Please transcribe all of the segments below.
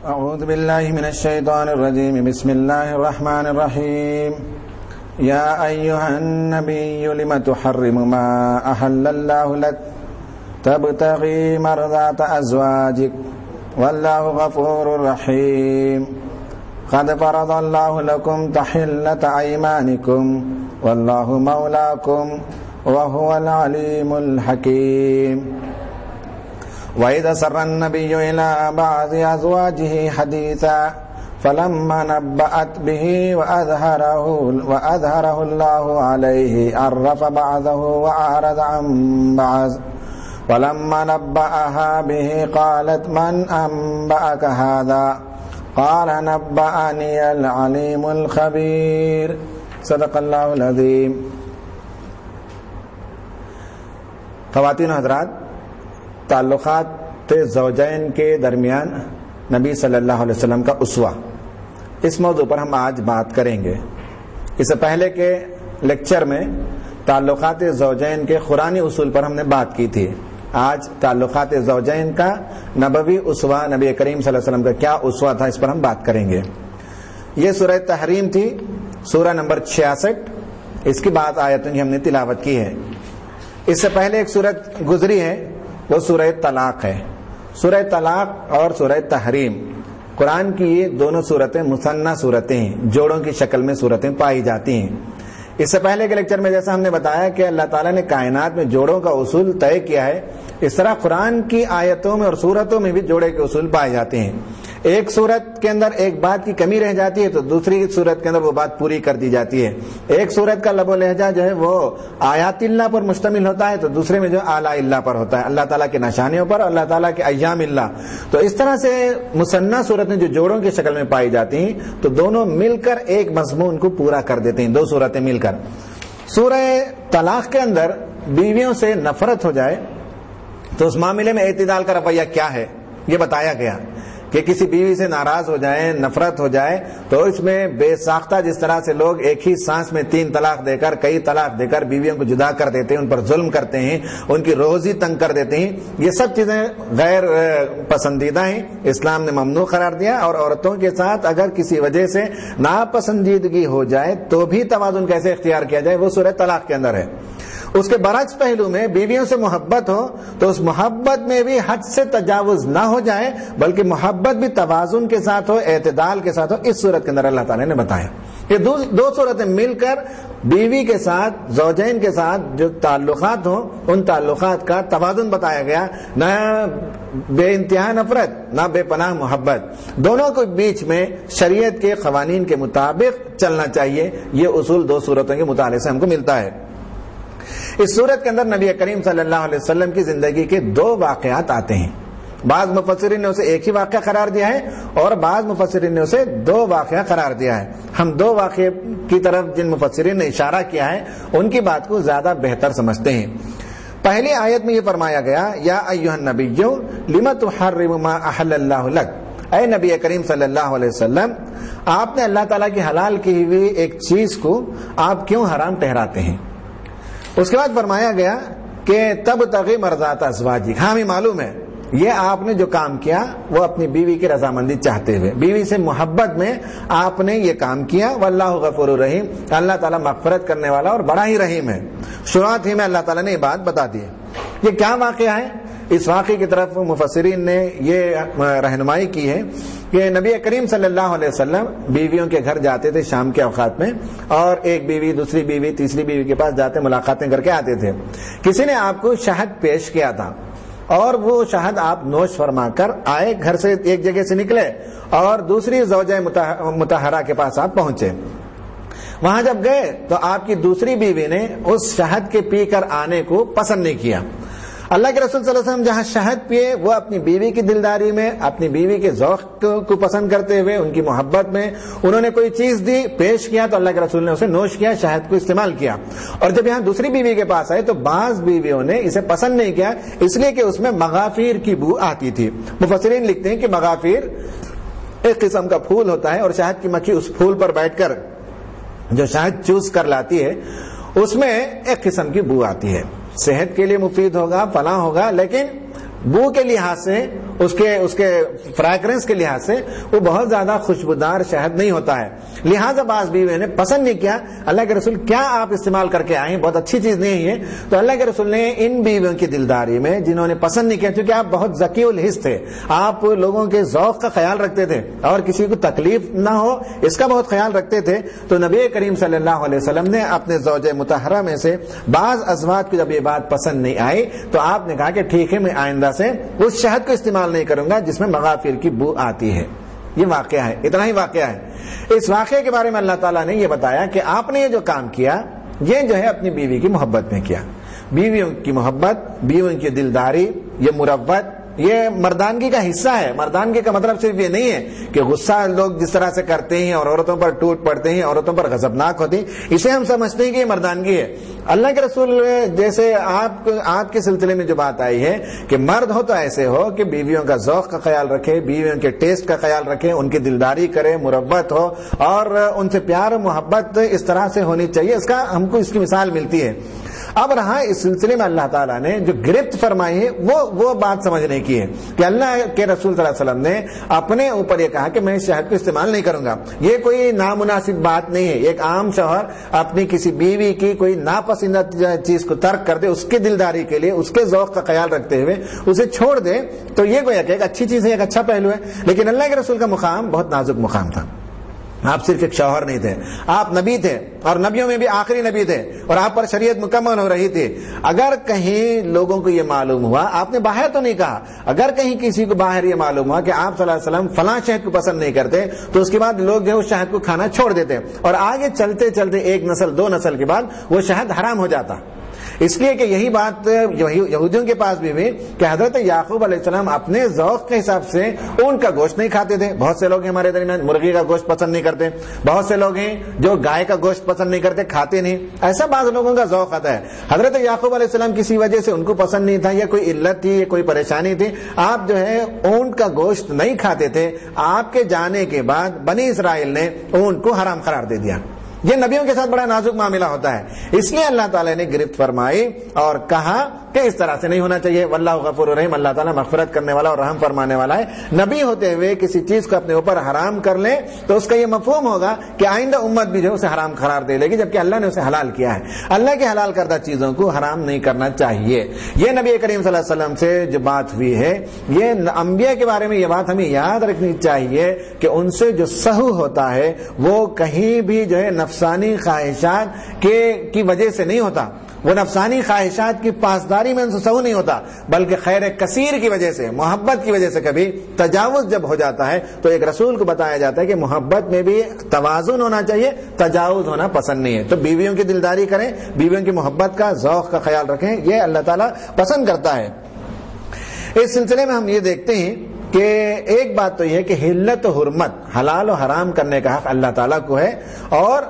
أعوذ بالله من الشيطان الرجيم. بسم الله الرحمن الرحيم. يا أيها النبي لم تحرم ما أحل الله لك تبتغي مرضات أزواجك والله غفور رحيم. قد فرض الله لكم تحلة أيمانكم والله مولاكم وهو العليم الحكيم. وإذا سر النبي إلى بعض أزواجه حديثا فلما نبأت به وأظهره الله عليه عرف بعضه وأعرض عن بعض. فلما نبأها به قالت من أنبأك هذا قال نبأني العليم الخبير. صدق اللہ العظیم. خواتین و حضرات، تعلقات زوجین کے درمیان نبی صلی اللہ علیہ وسلم کا اسوہ، اس موضوع پر ہم آج بات کریں گے. اس سے پہلے کے لیکچر میں تعلقات زوجین کے قرآنی اصول پر ہم نے بات کی تھی. آج تعلقات زوجین کا نبوی اسوہ، نبی کریم صلی اللہ علیہ وسلم کا کیا اسوہ تھا، اس پر ہم بات کریں گے. یہ سورہ تحریم تھی، سورہ نمبر 66. اس کی بعد آیتوں کی ہم نے تلاوت کی ہے. اس سے پہلے ایک سورت گزری ہے، وہ سورہ طلاق ہے. سورہ طلاق اور سورہ تحریم، قرآن کی یہ دونوں صورتیں مثنیٰ صورتیں ہیں، جوڑوں کی شکل میں صورتیں پائی جاتی ہیں. اس سے پہلے کے لیکچر میں جیسا ہم نے بتایا کہ اللہ تعالیٰ نے کائنات میں جوڑوں کا اصول طے کیا ہے، اس طرح قرآن کی آیتوں میں اور صورتوں میں بھی جوڑے کے اصول پائے جاتے ہیں. ایک صورت کے اندر ایک بات کی کمی رہ جاتی ہے تو دوسری صورت کے اندر وہ بات پوری کر دی جاتی ہے. ایک صورت کا لب و لہجہ جو ہے وہ آیات اللہ پر مشتمل ہوتا ہے تو دوسرے میں جو اعلیٰ اللہ پر ہوتا ہے، اللہ تعالیٰ کے نشانیوں پر، اللہ تعالیٰ کے ایام اللہ. تو اس طرح سے مثنیٰ صورتیں جو جوڑوں کی شکل میں پائی جاتی ہیں تو دونوں مل کر ایک مضمون کو پورا کر دیتے ہیں، دو صورتیں مل کر. سورہ طلاق کے اندر بیویوں سے نفرت ہو جائے تو اس معاملے میں اعتدال کا رویہ کیا ہے یہ بتایا گیا کہ کسی بیوی سے ناراض ہو جائے، نفرت ہو جائے تو اس میں بے ساختہ جس طرح سے لوگ ایک ہی سانس میں 3 طلاق دے کر، کئی طلاق دے کر بیویوں کو جدا کر دیتے ہیں، ان پر ظلم کرتے ہیں، ان کی روزی تنگ کر دیتے ہیں، یہ سب چیزیں غیر پسندیدہ ہیں، اسلام نے ممنوع قرار دیا. اور عورتوں کے ساتھ اگر کسی وجہ سے ناپسندیدگی ہو جائے تو بھی توازن کیسے اختیار کیا جائے وہ سورہ طلاق کے اندر ہے. اس کے برعکس پہلو میں بیویوں سے محبت ہو تو اس محبت میں بھی حد سے تجاوز نہ ہو جائے بلکہ محبت بھی توازن کے ساتھ ہو، اعتدال کے ساتھ ہو. اس صورت کے اندر اللہ تعالیٰ نے بتایا کہ دو صورتیں مل کر بیوی کے ساتھ، زوجین کے ساتھ جو تعلقات ہوں ان تعلقات کا توازن بتایا گیا. نہ بے انتہا نفرت، نہ بے پناہ محبت، دونوں کے بیچ میں شریعت کے قوانین کے مطابق چلنا چاہیے. یہ اصول دو صورتوں کے مطالعے سے ہم کو ملتا ہے. اس صورت کے اندر نبی کریم صلی اللہ علیہ وسلم کی زندگی کے 2 واقعات آتے ہیں. بعض مفسرین نے اسے ایک ہی واقعہ قرار دیا ہے اور بعض مفسرین نے اسے 2 واقعہ قرار دیا ہے. ہم 2 واقعے کی طرف جن مفسرین نے اشارہ کیا ہے ان کی بات کو زیادہ بہتر سمجھتے ہیں. پہلی آیت میں یہ فرمایا گیا یا ایھا النبی لم تحرم ما احل اللہ لک، اے نبی کریم صلی اللہ علیہ وسلم آپ نے اللہ تعالیٰ کی حلال کی ہوئی ایک چیز کو آپ کیوں حرام ٹھہراتے ہیں. اس کے بعد فرمایا گیا کہ تبتغی مرضات ازواجک، ہاں ہمیں معلوم ہے یہ آپ نے جو کام کیا وہ اپنی بیوی کی رضامندی چاہتے ہوئے، بیوی سے محبت میں آپ نے یہ کام کیا. واللہ غفور الرحیم، اللہ تعالیٰ مغفرت کرنے والا اور بڑا ہی رحیم ہے. شروعات ہی میں اللہ تعالیٰ نے یہ بات بتا دی ہے. یہ کیا واقعہ ہے؟ اس واقعے کی طرف مفسرین نے یہ رہنمائی کی ہے کہ نبی کریم صلی اللہ علیہ وسلم بیویوں کے گھر جاتے تھے شام کے اوقات میں، اور ایک بیوی دوسری بیوی تیسری بیوی کے پاس جاتے ملاقاتیں کر کے آتے تھے. کسی نے آپ کو شہد پیش کیا تھا اور وہ شہد آپ نوش فرما کر آئے، گھر سے ایک جگہ سے نکلے اور دوسری زوجہ مطہرہ کے پاس آپ پہنچے. وہاں جب گئے تو آپ کی دوسری بیوی نے اس شہد کے پی کر آنے کو پسند نہیں کیا. اللہ کے رسول صلی اللہ علیہ وسلم جہاں شہد پیے وہ اپنی بیوی کی دلداری میں، اپنی بیوی کے ذوق کو پسند کرتے ہوئے، ان کی محبت میں انہوں نے کوئی چیز دی، پیش کیا تو اللہ کے رسول نے اسے نوش کیا، شہد کو استعمال کیا. اور جب یہاں دوسری بیوی کے پاس آئے تو بعض بیویوں نے اسے پسند نہیں کیا، اس لیے کہ اس میں مغافیر کی بو آتی تھی. مفسرین لکھتے ہیں کہ مغافیر ایک قسم کا پھول ہوتا ہے اور شہد کی مکھی اس پھول پر بیٹھ کر جو شہد چوس کر لاتی ہے اس میں ایک قسم کی بو آتی ہے. صحت کے لیے مفید ہوگا، فلاں ہوگا، لیکن بو کے لحاظ سے اس کے فریگرنس کے لحاظ سے وہ بہت زیادہ خوشبودار شہد نہیں ہوتا ہے، لہٰذا بعض بیویوں نے پسند نہیں کیا۔ اللہ کے رسول کیا آپ استعمال کر کے آئے ہیں، بہت اچھی چیز نہیں ہے۔ تو اللہ کے رسول نے ان بیویوں کی دلداری میں جنہوں نے پسند نہیں کیا، کیونکہ آپ بہت ذکی الحس تھے، آپ لوگوں کے ذوق کا خیال رکھتے تھے اور کسی کو تکلیف نہ ہو اس کا بہت خیال رکھتے تھے، تو نبی کریم صلی اللہ علیہ وسلم نے اپنے زوجہ مطہرہ میں سے بعض ازواج کو جب یہ بات پسند نہیں آئی تو آپ نے کہا کہ ٹھیک ہے، میں آئندہ سے اس شہد کو استعمال نہیں کروں گا جس میں مغافر کی بو آتی ہے۔ یہ واقعہ ہے، اتنا ہی واقعہ ہے۔ اس واقعے کے بارے میں اللہ تعالیٰ نے یہ بتایا کہ آپ نے یہ جو کام کیا یہ جو ہے اپنی بیوی کی محبت میں کیا۔ بیویوں کی محبت، بیویوں کی دلداری، یہ مروت، یہ مردانگی کا حصہ ہے۔ مردانگی کا مطلب صرف یہ نہیں ہے کہ غصہ لوگ جس طرح سے کرتے ہیں اور عورتوں پر ٹوٹ پڑتے ہیں، عورتوں پر غضبناک ہوتے ہیں، اسے ہم سمجھتے ہیں کہ یہ مردانگی ہے۔ اللہ کے رسول جیسے آپ کے سلسلے میں جو بات آئی ہے کہ مرد ہو تو ایسے ہو کہ بیویوں کا ذوق کا خیال رکھے، بیویوں کے ٹیسٹ کا خیال رکھے، ان کی دلداری کرے، مروت ہو اور ان سے پیار و محبت اس طرح سے ہونی چاہیے، ہم کو اس کی مثال ملتی ہے۔ اب رہا اس سلسلے میں اللہ تعالیٰ نے جو گرفت فرمائی ہے وہ بات سمجھنے کی ہے کہ اللہ کے رسول صلی اللہ علیہ وسلم نے اپنے اوپر یہ کہا کہ میں اس شہد کو استعمال نہیں کروں گا۔ یہ کوئی نامناسب بات نہیں ہے۔ ایک عام شوہر اپنی کسی بیوی کی کوئی ناپسندہ چیز کو ترک کر دے، اس کی دلداری کے لیے، اس کے ذوق کا خیال رکھتے ہوئے اسے چھوڑ دے تو یہ کوئی ایک اچھی چیز ہے، ایک اچھا پہلو ہے۔ لیکن اللہ کے رسول کا مقام بہت نازک مقام تھا۔ آپ صرف ایک شوہر نہیں تھے، آپ نبی تھے اور نبیوں میں بھی آخری نبی تھے اور آپ پر شریعت مکمل ہو رہی تھی۔ اگر کہیں لوگوں کو یہ معلوم ہوا، آپ نے باہر تو نہیں کہا، اگر کہیں کسی کو باہر یہ معلوم ہوا کہ آپ صلی اللہ علیہ وسلم فلاں شہد کو پسند نہیں کرتے تو اس کے بعد لوگ جو ہے اس شہد کو کھانا چھوڑ دیتے اور آگے چلتے چلتے ایک نسل دو نسل کے بعد وہ شہد حرام ہو جاتا۔ اس لیے کہ یہی بات یہودیوں کے پاس بھی ہوئی کہ حضرت یعقوب علیہ السلام اپنے ذوق کے حساب سے اونٹ کا گوشت نہیں کھاتے تھے۔ بہت سے لوگ ہمارے درمیان مرغی کا گوشت پسند نہیں کرتے، بہت سے لوگ ہیں جو گائے کا گوشت پسند نہیں کرتے، کھاتے نہیں، ایسا بعض لوگوں کا ذوق آتا ہے۔ حضرت یعقوب علیہ السلام کسی وجہ سے ان کو پسند نہیں تھا، یا کوئی علت تھی یا کوئی پریشانی تھی، آپ جو ہے اونٹ کا گوشت نہیں کھاتے تھے۔ آپ کے جانے کے بعد بنی اسرائیل نے اونٹ کو حرام قرار دے دیا۔ یہ نبیوں کے ساتھ بڑا نازک معاملہ ہوتا ہے، اس لیے اللہ تعالیٰ نے گرفت فرمائی اور کہا کہ اس طرح سے نہیں ہونا چاہیے۔ واللہ غفور رحیم، اللہ تعالیٰ مغفرت کرنے والا اور رحم فرمانے والا ہے۔ نبی ہوتے ہوئے کسی چیز کو اپنے اوپر حرام کر لیں تو اس کا یہ مفہوم ہوگا کہ آئندہ امت بھی جو ہے اسے حرام قرار دے لے گی، جبکہ اللہ نے اسے حلال کیا ہے۔ اللہ کے حلال کردہ چیزوں کو حرام نہیں کرنا چاہیے۔ یہ نبی کریم صلی اللہ علیہ وسلم سے جو بات ہوئی ہے، یہ انبیاء کے بارے میں یہ بات ہمیں یاد رکھنی چاہیے کہ ان سے جو سہو ہوتا ہے وہ کہیں بھی جو ہے نفسانی خواہشات کی وجہ سے نہیں ہوتا، وہ نفسانی خواہشات کی پاسداری میں ان سے سہو نہیں ہوتا، بلکہ خیر کثیر کی وجہ سے، محبت کی وجہ سے کبھی تجاوز جب ہو جاتا ہے تو ایک رسول کو بتایا جاتا ہے کہ محبت میں بھی توازن ہونا چاہیے، تجاوز ہونا پسند نہیں ہے۔ تو بیویوں کی دلداری کریں، بیویوں کی محبت کا ذوق کا خیال رکھیں، یہ اللہ تعالیٰ پسند کرتا ہے۔ اس سلسلے میں ہم یہ دیکھتے ہیں کہ ایک بات تو یہ ہے کہ حلت و حرمت، حلال و حرام کرنے کا حق اللہ تعالیٰ کو ہے، اور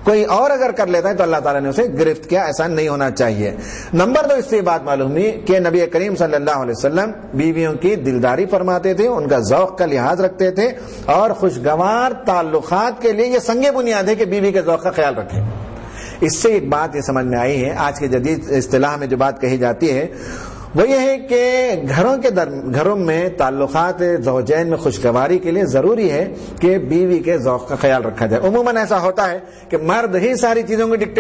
کوئی اور اگر کر لیتا ہے تو اللہ تعالیٰ نے اسے گرفت کیا، ایسا نہیں ہونا چاہیے۔ نمبر 2، اس سے بات معلوم ہوئی کہ نبی کریم صلی اللہ علیہ وسلم بیویوں کی دلداری فرماتے تھے، ان کا ذوق کا لحاظ رکھتے تھے، اور خوشگوار تعلقات کے لیے یہ سنگ بنیاد ہے کہ بیوی کے ذوق کا خیال رکھیں۔ اس سے ایک بات یہ سمجھ میں آئی ہے، آج کے جدید اصطلاح میں جو بات کہی جاتی ہے وہ یہ ہے کہ گھروں میں تعلقات زوجین میں خوشگواری کے لیے ضروری ہے کہ بیوی کے ذوق کا خیال رکھا جائے۔ عموماً ایسا ہوتا ہے کہ مرد ہی ساری چیزوں کو ڈکٹیٹ